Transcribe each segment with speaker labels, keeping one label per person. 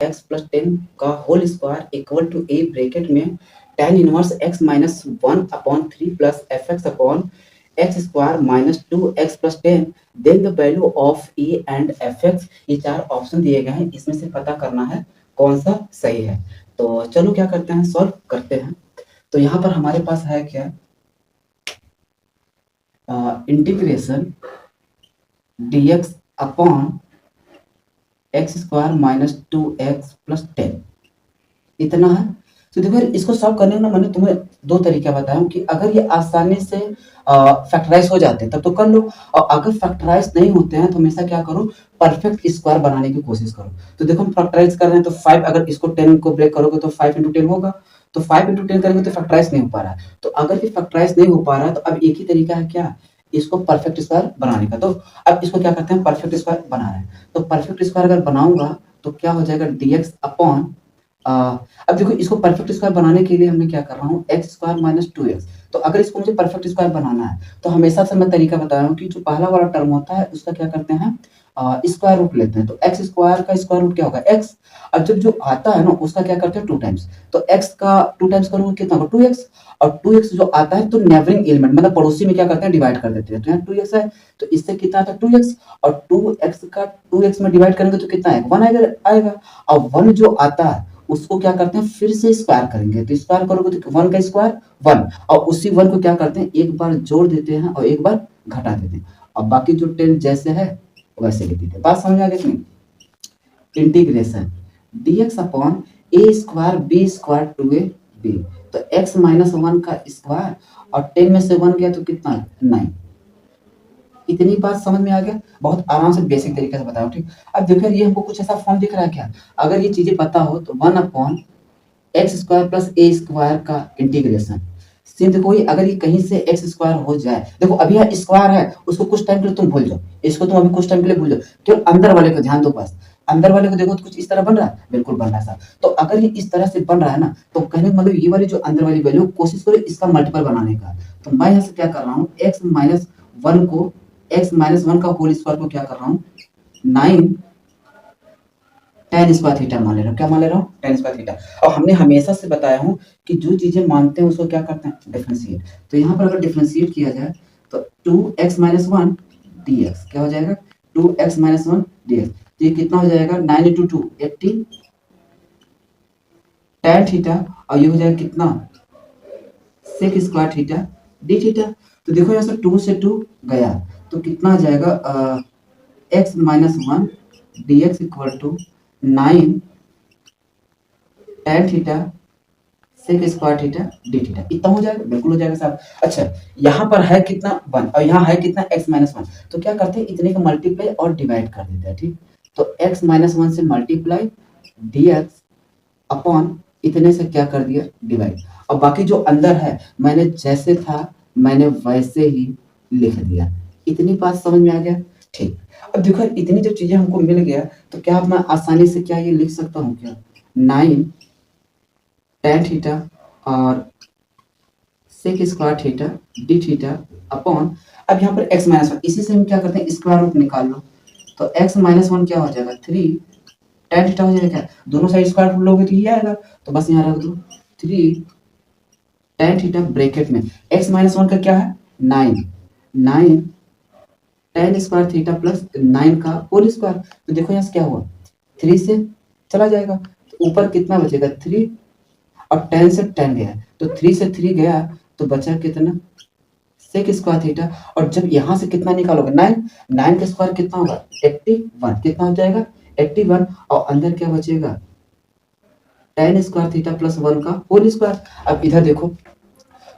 Speaker 1: X plus 10 का whole square equal to a bracket में tan inverse x minus 1/3 plus f x upon x square minus 2x plus 10 then the value of a and f x. ये चार option दिए गए हैं, इसमें से पता करना है कौन सा सही है। तो चलो क्या करते हैं, सॉल्व करते हैं। तो यहाँ पर हमारे पास है क्या, integration dx upon x square minus 2x plus 10 इतना है। तो देखो इसको सॉल्व करने में मैंने तुम्हें दो तरीका बताया कि अगर ये आसानी से फैक्टराइज हो जाते हैं तब तो कर लो, और अगर फैक्टराइज नहीं होते हैं तो हमेशा क्या करो, परफेक्ट स्क्वायर बनाने की कोशिश करो। तो देखो हम फैक्टराइज कर रहे हैं तो 5, अगर इसको 10 को ब्रेक करोगे तो 5 इंटू 10 होगा, तो 5 इंटू 10 करेंगे तो फैक्टराइज नहीं हो पा रहा है। तो अगर ये फैक्टराइज नहीं हो पा रहा है तो अब एक ही तरीका है क्या, इसको परफेक्ट स्क्वायर बनाने का। तो अब इसको क्या करते हैं, परफेक्ट स्क्वायर बना रहे हैं। तो परफेक्ट स्क्वायर अगर बनाऊंगा तो क्या हो जाएगा, dx अपॉन अब देखो इसको परफेक्ट स्क्वायर बनाने के लिए हमने क्या कर रहा हूँ, एक्स स्क्वायर माइनस 2x। तो अगर इसको मुझे परफेक्ट स्क्वायर बनाना है तो हमेशा से मैं तरीका बता रहा हूँ कि जो पहला वाला टर्म होता है उसका क्या करते हैं, स्क्वायर रूट लेते हैं। तो एक्स स्क्वायर का स्क्वायर रूट क्या होगा, एक्स। और जब जो आता है ना उसका क्या करते हैं 2 टाइम्स। तो एक्स का 2 टाइम्स करूंगा कितना होगा 2x, और 2x जो आता है तो नेबरिंग एलिमेंट मतलब पड़ोसी में क्या करते हैं, डिवाइड कर देते हैं। तो यहाँ 2x है तो इससे कितना आता है 2x, और 2x का 2x में डिवाइड करेंगे तो कितना आएगा 1 आएगा। और 1 जो आता है उसको क्या करते हैं फिर से स्क्वायर करेंगे। तो स्क्वायर करोगे तो 1 का स्क्वायर 1, और उसी 1 को क्या करते हैं एक बार जोड़ देते हैं और एक बार घटा देते हैं, और बाकी जो 10 जैसे है वैसे लिख देते हैं। बात समझ आ गई नहीं, इंटीग्रेशन dx अपॉन ए स्क्वायर बी स्क्वायर 2ab। तो x माइनस 1 का स्क्वायर और 10 में से 1 गया तो कितना 9। इतनी बात समझ में आ गया, बहुत आराम से बेसिक तरीके से बताओ, ठीक। अब देखो ये हमको कुछ ऐसा फॉर्म दिख रहा है क्या, अगर ये चीजें पता हो तो 1 अपॉन एक्स स्क्वायर प्लस ए स्क्वायर का इंटीग्रेशन सिंध कोई, अगर ये कहीं से एक्स स्क्वायर हो जाए, देखो अभी यहाँ स्क्वायर है उसको कुछ टाइम के लिए तुम भूल जाओ, इसको तुम अभी कुछ टाइम के लिए भूल जाओ, केवल अंदर वाले को ध्यान दो बस। अंदर वाले को देखो तो कुछ इस तरह बन रहा है, बिल्कुल बन रहा है साहब। तो अगर ये इस तरह से बन रहा है ना तो कहने का मतलब ये वाली जो अंदर वाली वैल्यू कोशिश करो इसका मल्टीपल बनाने का। तो मैं यहाँ से क्या कर रहा हूँ, एक्स माइनस 1 को, एक्स माइनस 1 का होल स्क्वायर को क्या कर रहा हूँ 9 tan स्क्वायर थीटा मान ले रहा हूँ। क्या मान ले रहा हूँ, tan स्क्वायर थीटा। और हमने हमेशा से बताया हूँ कि जो चीजें मानते हैं उसको क्या करते हैं डिफरेंशिएट। तो यहाँ पर अगर डिफरेंशिएट किया जाए तो 2x माइनस 1 dx क्या हो जाएगा 2x माइनस 1 dx। तो ये कितना हो जाएगा 9 इंटू 2 18 tan थीटा, और ये हो जाएगा कितना sec square theta d theta. तो देखो यहाँ से 2 से 2 गया तो कितना आ जाएगा x minus 1 dx equal to 9 tan theta sec square theta d theta. इतना हो जाएगा, बिल्कुल हो जाएगा साहब। अच्छा यहाँ पर है कितना 1 और यहाँ है कितना x माइनस 1, तो क्या करते हैं इतने का मल्टीप्लाई और डिवाइड कर देते हैं, ठीक। तो x माइनस 1 से मल्टीप्लाई dx अपॉन इतने से क्या कर दिया डिवाइड, और बाकी जो अंदर है मैंने जैसे था मैंने वैसे ही लिख दिया। इतनी बात समझ में आ गया, ठीक। अब देखो इतनी जो चीजें हमको मिल गया तो क्या मैं आसानी से क्या ये लिख सकता हूँ क्या 9 tan थीटा और sec square theta d theta upon, अब यहाँ पर x माइनस 1 इसी से हम क्या करते हैं स्क्वायर रूट निकाल लो। तो x माइनस 1 क्या हो जाएगा 3 tan थीटा हो जाएगा, क्या दोनों साइड स्क्वायर रूट लोगे तो ये आएगा, तो बस यहाँ रख दो 3 tan थीटा ब्रैकेट में x माइनस 1 का क्या है 9 tan स्क्वायर थीटा प्लस 9 का होल स्क्वायर। तो देखो यहाँ से क्या हुआ 3 से चला जाएगा तो ऊपर कितना बचेगा 3, और 10 से 10 गया तो 3 से 3 गया तो बचा कितना sec स्क्वायर थीटा। और जब यहाँ से कितना निकालोगे 9 का स्क्वायर कितना होगा 81, कितना हो जाएगा 81, और अंदर क्या बचेगा tan स्क्वायर थीटा प्लस 1 का होल स्क्वायर। अब इधर देखो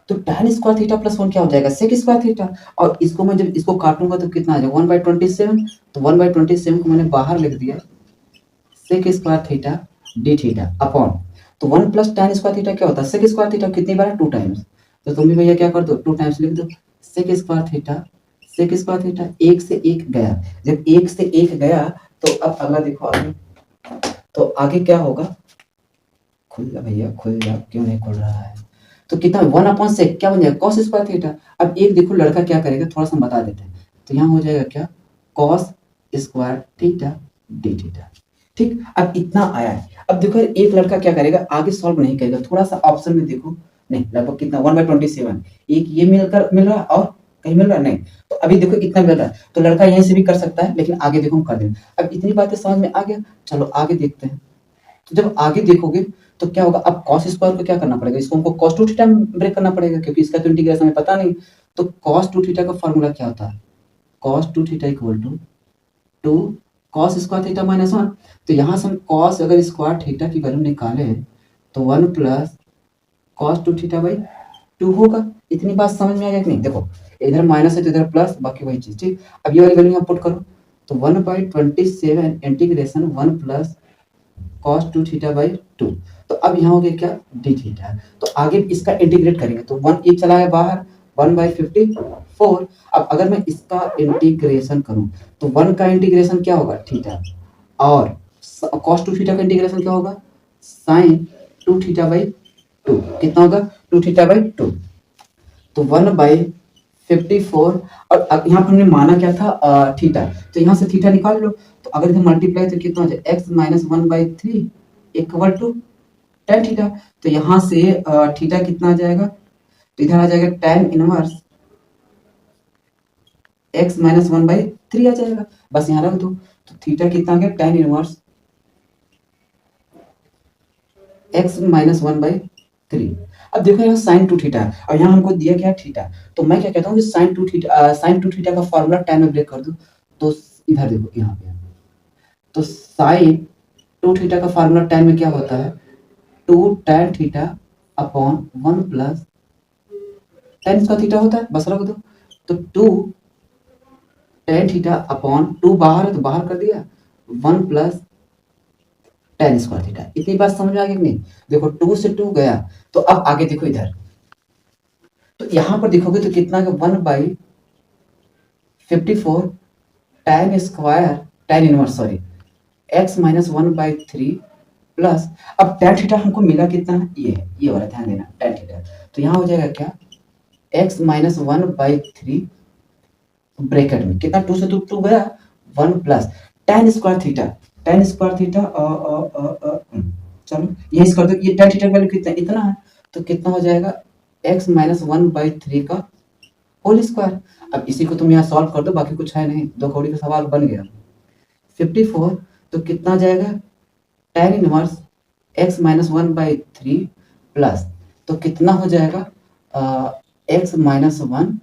Speaker 1: तो tan स्क्वायर थीटा प्लस 1 क्या हो जाएगा sec स्क्वायर थीटा, और इसको मैं जब इसको काटूंगा तो कितना आ जाएगा 1/27। तो 1/27 को मैंने बाहर लिख दिया sec square theta d theta upon, तो 1 प्लस tan स्क्वायर थीटा क्या होता है sec स्क्वायर थीटा, कितनी बार है 2 टाइम्स। तो तुम भी भैया क्या कर दो 2 टाइम्स लिख दो sec स्क्वायर थीटा 1 से 1 गया, जब 1 से 1 गया तो अब अगला देखो आगे, तो आगे क्या होगा, खुल जा भैया खुल जा, क्यों नहीं खुल रहा है। तो कितना 1 अपॉन सेक क्या बन जाएगा कॉस स्क्वायर थीटा। अब एक देखो लड़का क्या करेगा थोड़ा सा बता देते हैं, तो यहाँ हो जाएगा क्या cos square theta D theta. ठीक, अब इतना आया है। अब देखो यार, एक लड़का क्या करेगा, आगे सॉल्व नहीं करेगा, थोड़ा सा ऑप्शन में देखो, नहीं लगभग कितना 1/27, एक ये मिल रहा है और कहीं मिल रहा है नहीं, तो अभी देखो इतना मिल रहा है, तो लड़का यहीं से भी कर सकता है, लेकिन आगे देखो हम कर देंगे। अब इतनी बातें समझ में आ गया, चलो आगे देखते हैं। तो जब आगे देखोगे तो क्या होगा, अब cos स्क्वायर को क्या करना पड़ेगा, इसको हमको cos 2 थीटा में ब्रेक करना पड़ेगा, क्योंकि इसका तो इंटीग्रेशन हमें पता नहीं। तो cos 2 थीटा का फॉर्मूला क्या होता है, cos 2 theta equal to 2 cos square theta minus 1। तो यहाँ से हम cos अगर स्क्वायर थीटा की वैल्यू निकाले तो 1 प्लस cos 2 थीटा बाई 2 होगा। इतनी बात समझ में आ गया कि नहीं, देखो इधर माइनस है तो इधर प्लस, बाकी वही चीज। ठीक, अब ये वाली वैल्यू यहाँ पुट करो, तो 1/27 integration 1 plus cos 2 theta by 2। तो अब यहाँ हो गया क्या, d थीटा। तो आगे इसका इंटीग्रेट करेंगे तो 1 एक चला है बाहर, 1/54। अब अगर मैं इसका इंटीग्रेशन करूं तो 1 का इंटीग्रेशन क्या होगा, थीटा, और cos 2 थीटा का इंटीग्रेशन क्या होगा, sin 2 थीटा बाई 2। कितना होगा, 2 थीटा बाई 2। तो 1/54, और अब यहाँ पर हमने माना क्या था, थीटा, तो यहाँ से थीटा निकाल लो। तो अगर इधर मल्टीप्लाई तो कितना हो जाए, x minus 1/3 equal to tan theta. तो यहाँ से थीटा कितना आ जाएगा, तो इधर आ जाएगा tan इनवर्स x माइनस 1/3 आ जाएगा, बस यहाँ रख दो। तो थीटा कितना आ गया, tan इनवर्स x माइनस 1/3। अब देखो यहाँ sin 2 थीटा और यहाँ हमको दिया गया थीटा, तो मैं क्या कहता हूँ कि sin 2 थीटा का फॉर्मूला tan में ब्रेक कर दो। तो इधर देखो यहाँ पे, तो sin 2 थीटा का फॉर्मूला tan में क्या होता है, 2 tan theta upon 1 plus tan इसका थीटा होता है, बस रख दो। तो 2 tan थीटा अपॉन 2 बाहर है तो बाहर कर दिया, 1 प्लस tan स्क्वायर थीटा। इतनी बात समझ में आ गई कि नहीं, देखो 2 से 2 गया। तो अब आगे देखो इधर, तो यहां पर देखोगे तो कितना, 1/54 tan square, tan inverse sorry, x minus 1/3 plus, अब tan थीटा हमको मिला कितना, ये वाला ध्यान देना, tan थीटा। तो यहाँ हो जाएगा क्या, x माइनस 1/3 ब्रैकेट में कितना, 2 से 2 गया, 1 प्लस tan स्क्वायर थीटा, चलो यही कर दो, ये tan थीटा का वैल्यू कितना, इतना है, तो कितना हो जाएगा, x माइनस 1/3 का होल स्क्वायर। अब इसी को तुम यहाँ सॉल्व कर दो, बाकी कुछ है नहीं, दो कौड़ी का सवाल बन गया। 54, तो कितना जाएगा, tan inverse x minus 1/3 plus, तो कितना हो जाएगा, x माइनस 1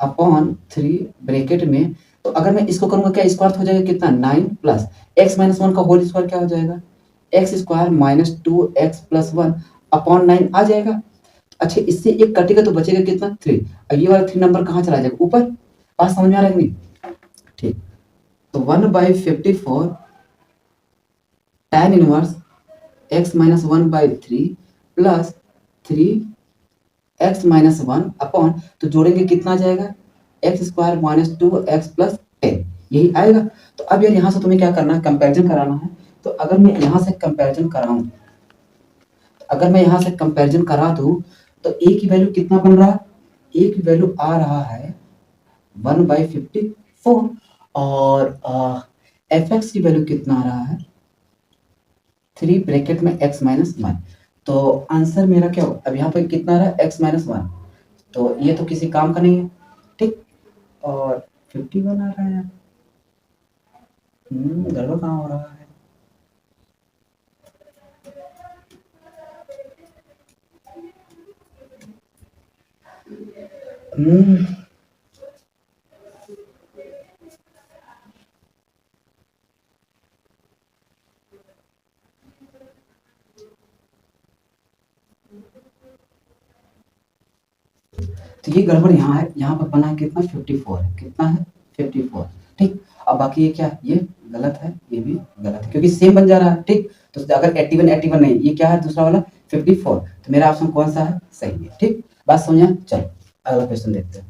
Speaker 1: अपॉन 3 ब्रैकेट में। तो अगर मैं इसको करूंगा क्या, स्क्वायर हो जाएगा कितना, 9 प्लस x माइनस 1 का होल स्क्वायर क्या हो जाएगा, x square minus 2x plus 1 upon 9 आ जाएगा। अच्छा, इससे एक कटेगा तो बचेगा कितना, 3। अब ये वाला 3 नंबर कहाँ चला जाएगा, ऊपर। बात समझ में आ रहा है कि नहीं, ठीक। तो 1/54 tan inverse x minus 1/3 plus 3x minus 1 upon, तो जोड़ेंगे कितना आ जाएगा, x square minus 2x plus 10, यही आएगा। तो अब यार यहाँ से तुम्हें क्या करना है, कंपैरिजन कराना है। तो अगर मैं यहाँ से कंपैरिजन कराऊं, अगर मैं यहाँ से कंपैरिजन करा दूं, तो a की वैल्यू कितना बन रहा है, a की वैल्यू आ रहा है 1/54, और fx की वैल्यू कितना आ रहा है, 3 ब्रैकेट में x माइनस 1। तो आंसर मेरा क्या हो, अब यहाँ पर कितना आ रहा है, x माइनस 1, तो ये तो किसी काम का नहीं है, ठीक। और 51 आ रहा है यार, गड़बड़ कहाँ हो रहा है। तो ये गड़बड़ यहाँ है, यहाँ पर बना है कितना, 54 है, कितना है, 54, ठीक। अब बाकी ये क्या, ये गलत है, ये भी गलत है, क्योंकि सेम बन जा रहा है, ठीक। तो अगर 81 नहीं, ये क्या है दूसरा वाला 54, तो मेरा ऑप्शन कौन सा है, सही है, ठीक। बात समझा, चलो अगला क्वेश्चन देखते हैं।